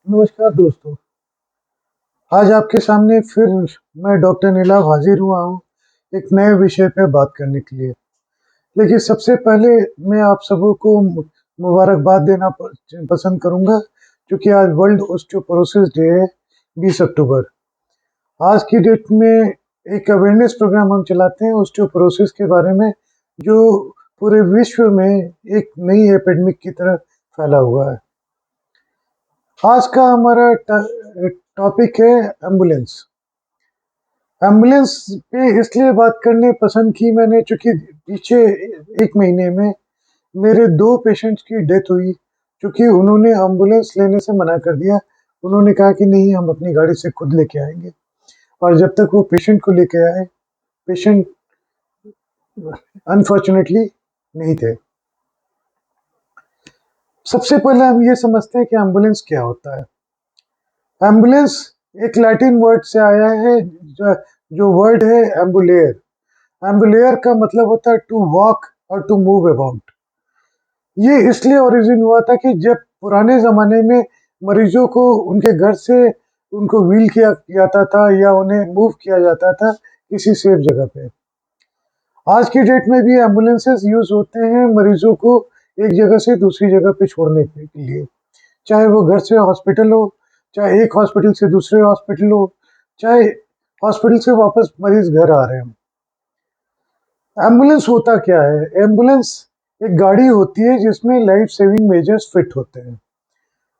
नमस्कार दोस्तों। आज आपके सामने फिर मैं डॉक्टर नीलाभ हाजिर हुआ हूँ एक नए विषय पे बात करने के लिए। लेकिन सबसे पहले मैं आप सबों को मुबारकबाद देना पसंद करूँगा, क्योंकि आज वर्ल्ड ऑस्टियोपोरोसिस डे है, 20 अक्टूबर। आज की डेट में एक अवेयरनेस प्रोग्राम हम चलाते हैं ऑस्टियोपोरोसिस के बारे में, जो पूरे विश्व में एक नई एपिडेमिक की तरह फैला हुआ है। आज का हमारा टॉपिक है एम्बुलेंस। एम्बुलेंस पे इसलिए बात करने पसंद की मैंने, चूँकि पीछे 1 महीने में मेरे 2 पेशेंट्स की डेथ हुई, क्योंकि उन्होंने एम्बुलेंस लेने से मना कर दिया। उन्होंने कहा कि नहीं, हम अपनी गाड़ी से खुद लेके आएँगे, और जब तक वो पेशेंट को लेके आए, पेशेंट अनफॉर्च्यूनेटली नहीं थे। सबसे पहले हम ये समझते हैं कि एम्बुलेंस क्या होता है। एम्बुलेंस एक लैटिन वर्ड से आया है, जो वर्ड है एम्बुलेयर। एम्बुलेयर का मतलब होता है टू वॉक और टू मूव अबाउट। ये इसलिए ओरिजिन हुआ था कि जब पुराने ज़माने में मरीजों को उनके घर से उनको व्हील किया जाता था या उन्हें मूव किया जाता था किसी सेफ जगह पे। आज की डेट में भी एम्बुलेंसेस यूज़ होते हैं मरीजों को एक जगह से दूसरी जगह पे छोड़ने के लिए। चाहे वो घर से हॉस्पिटल हो, चाहे एक हॉस्पिटल से दूसरे हॉस्पिटल हो, चाहे हॉस्पिटल से वापस मरीज घर आ रहे हों। एम्बुलेंस होता क्या है? एम्बुलेंस एक गाड़ी होती है जिसमें लाइफ सेविंग मेजर्स फिट होते हैं।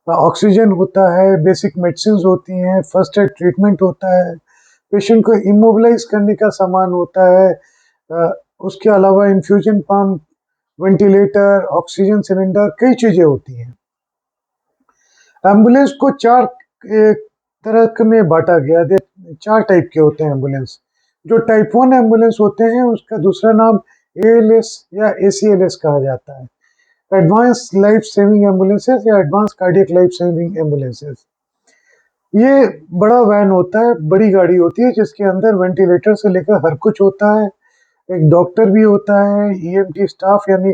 ऑक्सीजन होता है, बेसिक मेडिसिन होती हैं, फर्स्ट एड ट्रीटमेंट होता है, पेशेंट को इमोबिलाइज करने का सामान होता है। उसके अलावा infusion pump, ventilator, oxygen cylinder, कई चीज़ें होती हैं। एम्बुलेंस को 4 तरह में बांटा गया है। 4 टाइप के होते हैं एम्बुलेंस। जो टाइप 1 एम्बुलेंस होते हैं, उसका दूसरा नाम एएलएस या एसीएलएस कहा जाता है। एडवांस लाइफ सेविंग एम्बुलेंसेस या advance cardiac life saving ambulances. ये बड़ा वैन होता है, बड़ी गाड़ी होती है जिसके अंदर वेंटिलेटर से लेकर हर कुछ होता है। एक डॉक्टर भी होता है, ईएमटी स्टाफ यानी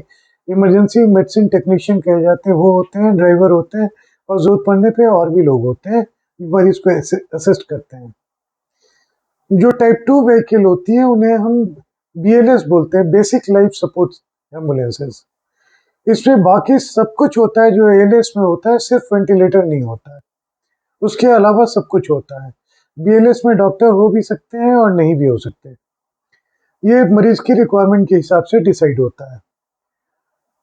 इमरजेंसी मेडिसिन टेक्नीशियन कहे जाते हैं, वो होते हैं, ड्राइवर होते हैं, और ज़रूरत पड़ने पे और भी लोग होते हैं, मरीज को असिस्ट करते हैं। जो टाइप 2 व्हीकल होती है उन्हें हम बीएलएस बोलते हैं, बेसिक लाइफ सपोर्ट एम्बुलेंसेस। इसमें बाकी सब कुछ होता है जो एएलएस में होता है, सिर्फ वेंटिलेटर नहीं होता है। उसके अलावा सब कुछ होता है। बीएलएस में डॉक्टर हो भी सकते हैं और नहीं भी हो सकते। ये मरीज की रिक्वायरमेंट के हिसाब से डिसाइड होता है।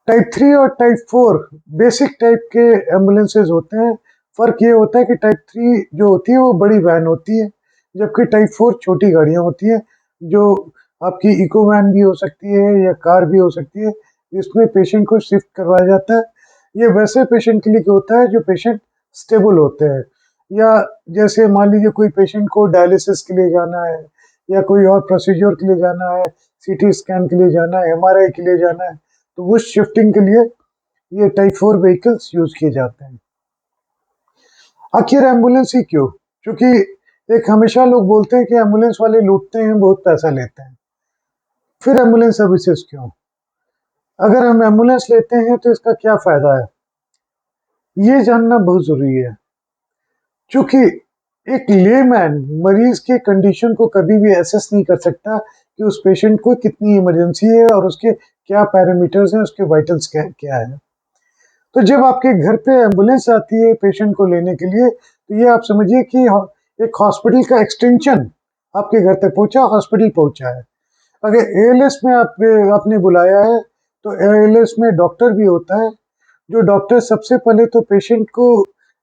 टाइप 3 और टाइप 4 बेसिक टाइप के एम्बुलेंसेज होते हैं। फ़र्क ये होता है कि टाइप 3 जो होती है वो बड़ी वैन होती है, जबकि टाइप 4 छोटी गाड़ियाँ होती हैं, जो आपकी इको वैन भी हो सकती है या कार भी हो सकती है, जिसमें पेशेंट को शिफ्ट करवाया जाता है। ये वैसे पेशेंट के लिए होता है जो पेशेंट स्टेबल होते हैं, या जैसे मान लीजिए कोई पेशेंट को डायलिसिस के लिए जाना है, या कोई और प्रोसीजर के लिए जाना है, सीटी स्कैन के लिए जाना है, एमआरआई के लिए जाना है, तो वो शिफ्टिंग के लिए ये टाइप 4 व्हीकल्स यूज़ किए जाते हैं। आखिर एम्बुलेंस ही क्यों? क्योंकि एक हमेशा लोग बोलते हैं कि एम्बुलेंस वाले लूटते हैं, बहुत पैसा लेते हैं। फिर एम्बुलेंस सर्विसेज क्यों? अगर हम एम्बुलेंस लेते हैं तो इसका क्या फ़ायदा है? ये जानना बहुत ज़रूरी है। चूँकि एक लेमैन मरीज़ के कंडीशन को कभी भी असेस नहीं कर सकता कि उस पेशेंट को कितनी इमरजेंसी है और उसके क्या पैरामीटर्स हैं, उसके वाइटल्स क्या क्या हैं। तो जब आपके घर पे एम्बुलेंस आती है पेशेंट को लेने के लिए, तो ये आप समझिए कि एक हॉस्पिटल का एक्सटेंशन आपके घर तक पहुँचा, हॉस्पिटल पहुँचा है। अगर एएलएस में आपने बुलाया है, तो एएलएस में डॉक्टर भी होता है, जो डॉक्टर सबसे पहले तो पेशेंट को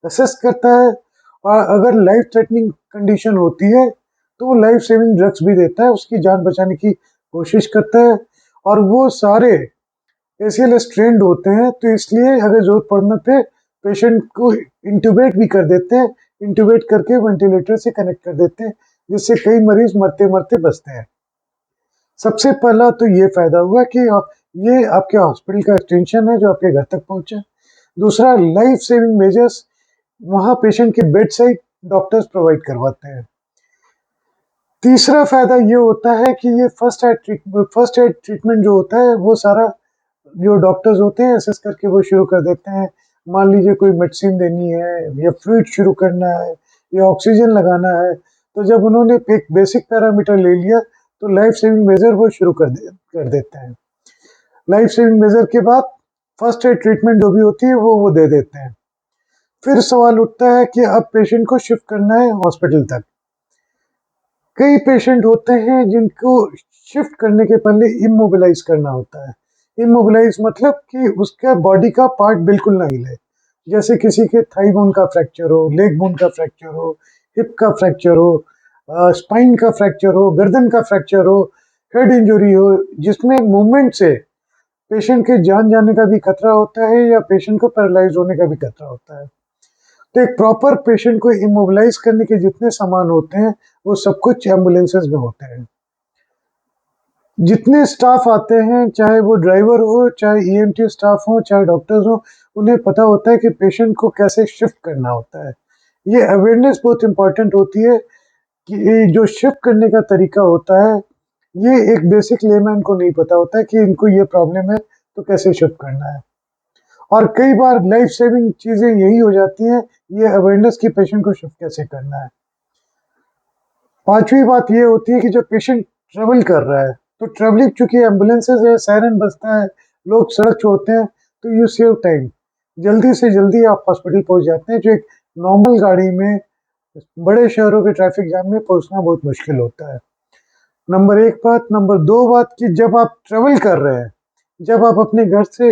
असेस करता है, और अगर लाइफ थ्रेटनिंग कंडीशन होती है, तो वो लाइफ सेविंग ड्रग्स भी देता है, उसकी जान बचाने की कोशिश करता है, और वो सारे एसीएलएस ट्रेंड होते हैं, तो इसलिए अगर ज़रूरत पड़ने पे पेशेंट को इंट्यूबेट भी कर देते हैं, इंट्यूबेट करके वेंटिलेटर से कनेक्ट कर देते हैं, जिससे कई मरीज़ मरते-मरते बचते हैं। सबसे पहला तो ये फ़ायदा हुआ कि ये आपके हॉस्पिटल का एक्सटेंशन है जो आपके घर तक पहुँचा। दूसरा, लाइफ सेविंग मेजर्स वहाँ पेशेंट के बेड साइड डॉक्टर्स प्रोवाइड करवाते हैं। तीसरा फ़ायदा ये होता है कि ये फर्स्ट एड ट्रीटमेंट जो होता है वो सारा जो डॉक्टर्स होते हैं असेस करके वो शुरू कर देते हैं। मान लीजिए कोई मेडिसिन देनी है या फ्लूइड शुरू करना है या ऑक्सीजन लगाना है, तो जब उन्होंने एक बेसिक पैरामीटर ले लिया तो लाइफ सेविंग मेजर वो शुरू कर देते हैं। लाइफ सेविंग मेजर के बाद फर्स्ट एड ट्रीटमेंट जो भी होती है वो दे देते हैं। फिर सवाल उठता है कि अब पेशेंट को शिफ्ट करना है हॉस्पिटल तक। कई पेशेंट होते हैं जिनको शिफ्ट करने के पहले इमोबिलाइज करना होता है। इमोबिलाइज मतलब कि उसका बॉडी का पार्ट बिल्कुल ना हिले, जैसे किसी के थाई बोन का फ्रैक्चर हो, लेग बोन का फ्रैक्चर हो, हिप का फ्रैक्चर हो, स्पाइन का फ्रैक्चर हो, गर्दन का फ्रैक्चर हो, हेड इंजरी हो, जिसमें मूवमेंट से पेशेंट के जान जाने का भी खतरा होता है या पेशेंट को पैरालाइज होने का भी खतरा होता है। तो एक प्रॉपर पेशेंट को इमोबिलाइज करने के जितने सामान होते हैं वो सब कुछ एम्बुलेंसेज में होते हैं। जितने स्टाफ आते हैं, चाहे वो ड्राइवर हो, चाहे ईएमटी स्टाफ हो, चाहे डॉक्टर्स हो, उन्हें पता होता है कि पेशेंट को कैसे शिफ्ट करना होता है। ये अवेयरनेस बहुत इंपॉर्टेंट होती है कि ये जो शिफ्ट करने का तरीका होता है, ये एक बेसिक लेमैन को नहीं पता होता है कि इनको ये प्रॉब्लम है तो कैसे शिफ्ट करना है। और कई बार लाइफ सेविंग चीज़ें यही हो जाती हैं, ये अवेयरनेस की पेशेंट को शिफ्ट कैसे करना है। पांचवी बात ये होती है कि जब पेशेंट ट्रेवल कर रहा है, तो ट्रेवलिंग चूंकि एम्बुलेंसेज है, सायरन बजता है, लोग सड़क छोड़ते हैं, तो यू सेव टाइम। जल्दी से जल्दी आप हॉस्पिटल पहुंच जाते हैं, जो एक नॉर्मल गाड़ी में बड़े शहरों के ट्रैफिक जाम में पहुंचना बहुत मुश्किल होता है। नंबर एक बात। नंबर दो बात कि जब आप ट्रेवल कर रहे हैं, जब आप अपने घर से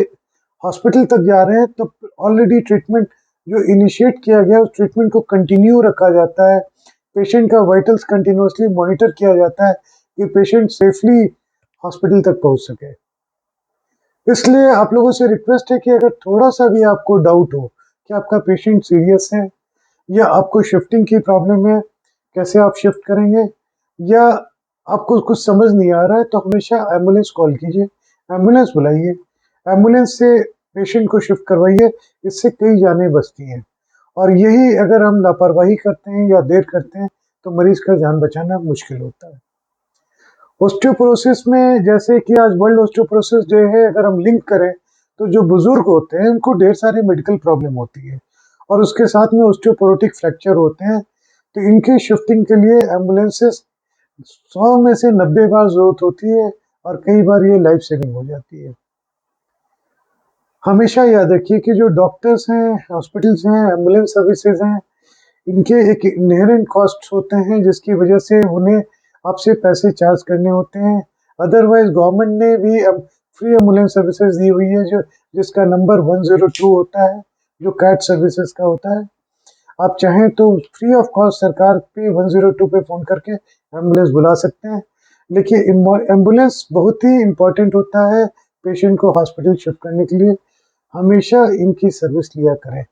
हॉस्पिटल तक जा रहे हैं, तो ऑलरेडी ट्रीटमेंट जो इनिशिएट किया गया उस ट्रीटमेंट को कंटिन्यू रखा जाता है। पेशेंट का वाइटल्स कंटिन्यूसली मॉनिटर किया जाता है कि पेशेंट सेफली हॉस्पिटल तक पहुंच सके। इसलिए आप लोगों से रिक्वेस्ट है कि अगर थोड़ा सा भी आपको डाउट हो कि आपका पेशेंट सीरियस है या आपको शिफ्टिंग की प्रॉब्लम है, कैसे आप शिफ्ट करेंगे, या आपको कुछ समझ नहीं आ रहा है, तो हमेशा एम्बुलेंस कॉल कीजिए, एम्बुलेंस बुलाइए, एम्बुलेंस से पेशेंट को शिफ्ट करवाइए। इससे कई जानें बचती हैं। और यही अगर हम लापरवाही करते हैं या देर करते हैं तो मरीज का जान बचाना मुश्किल होता है। ऑस्टियोपोरोसिस में, जैसे कि आज वर्ल्ड ऑस्टियोपोरोसिस डे है, अगर हम लिंक करें तो जो बुजुर्ग होते हैं उनको ढेर सारे मेडिकल प्रॉब्लम होती है और उसके साथ में ऑस्टियोपोरोटिक फ्रैक्चर होते हैं, तो इनके शिफ्टिंग के लिए एम्बुलेंसेस 100 में से 90 बार जरूरत होती है और कई बार ये लाइफ सेविंग हो जाती है। हमेशा याद रखिए कि जो डॉक्टर्स हैं, हॉस्पिटल्स हैं, एम्बुलेंस सर्विसेज हैं, इनके एक इनहेरेंट कॉस्ट होते हैं जिसकी वजह से उन्हें आपसे पैसे चार्ज करने होते हैं। अदरवाइज गवर्नमेंट ने भी अब फ्री एम्बुलेंस सर्विसेज दी हुई है, जो जिसका नंबर 102 होता है, जो कैट सर्विसेज का होता है। आप चाहें तो फ्री ऑफ कॉस्ट सरकार पे 102 पे फ़ोन करके एम्बुलेंस बुला सकते हैं। लेकिन एम्बुलेंस बहुत ही इम्पोर्टेंट होता है पेशेंट को हॉस्पिटल शिफ्ट करने के लिए। हमेशा इनकी सर्विस लिया करें।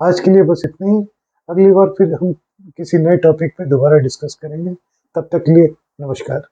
आज के लिए बस इतना ही। अगली बार फिर हम किसी नए टॉपिक पे दोबारा डिस्कस करेंगे। तब तक के लिए नमस्कार।